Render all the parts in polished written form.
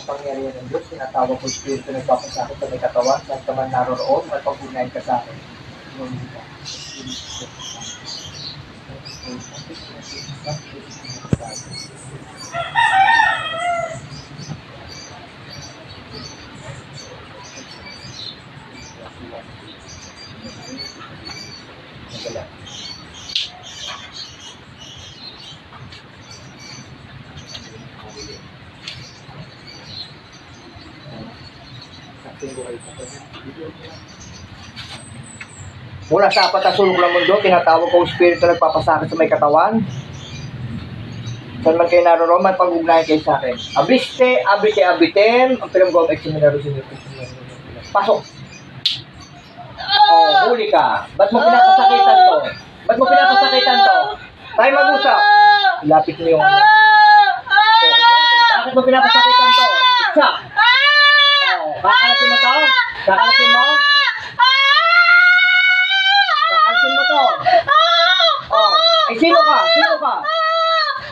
makapangyarihan ng Diyos, tinatawag ko Espiritu nagpapasakit sa may katawan, saan ka man naroroon, magpag-ugnayan ka sa akin. Mula sa apat na sulok ng mundo, tinatawag ko Espiritu nagpapasakit sa may katawan. Saan man kayo naroon, may pag-ugnayan kayo sa akin. Abliste, abite, abitem, ang pinag-gawang ekseminaro sinito. Pasok! Oh, huli ka. Ba't mo pinapasakitan to? Ba't mo pinapasakitan to? Tayo mag-usap. Lapit mo yung... Bakit mo pinapasakitan to? Isa! Kakalasin mo to? Kakalasin mo? Kakalasin mo to? Oh, ay sino ka? Sino ka?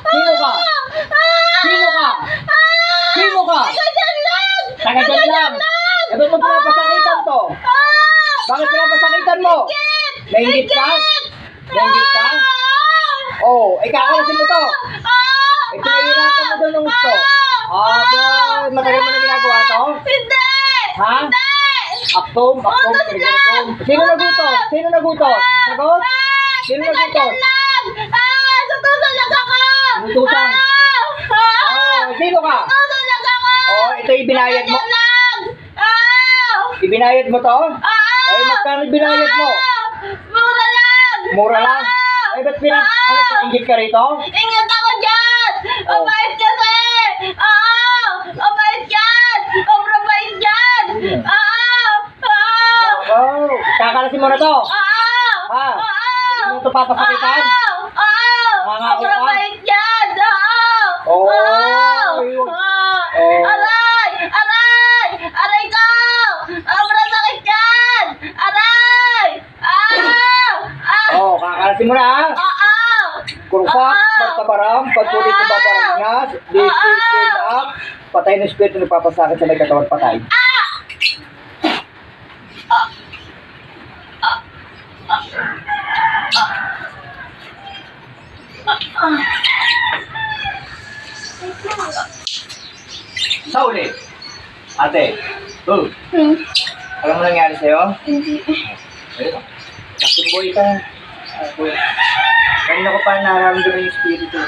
Sino ka? Sino ka? Sino ka? Taga dyan lang! Eh, ba't mo pinapasakitan to? Bakit pinapasakitan mo? Nainggit ka? Nainggit ka? Oh, ay kakalasin mo to? Ay pinahirapan mo doon ng gusto? Aba, matagal mo na ginagawa to? Hindi! Ha? Hindi! Aktom, aktom, sino nagutos? Sino nagutos? Sagot? Sino nagutos? Tutusan lang ako! Inutusan? Oh, sino ka? Tutusan lang ako! Oh, ito ibinayad mo? Ibinayad mo to? Ay, magkano ibinayad mo? Mura lang! Mura lang? Ay, ba't ano ka? Inggit ka rito? Ingat ako dyan! Ang bait kasi! Ang bait yan! Sobrang bait yan! Oh, kakalasin mo na to? Ha? Hindi mo ito papasakitan? Sobrang bait yan! Oh! Aray! Aray! Aray ko! Sobrang sakit yan! Aray! Oh, kakalasin mo na ha? Kurpak, martabaram, pagsulit sa babarangas, disipin na, patay ng espiritu nagpapasakit sa may katawan, patay. Sauli! Ate! Alam mo nangyari sa'yo? Hindi. Ayun. Kasimboy ka. Kanina ko pa nararamdaman yung espiritu.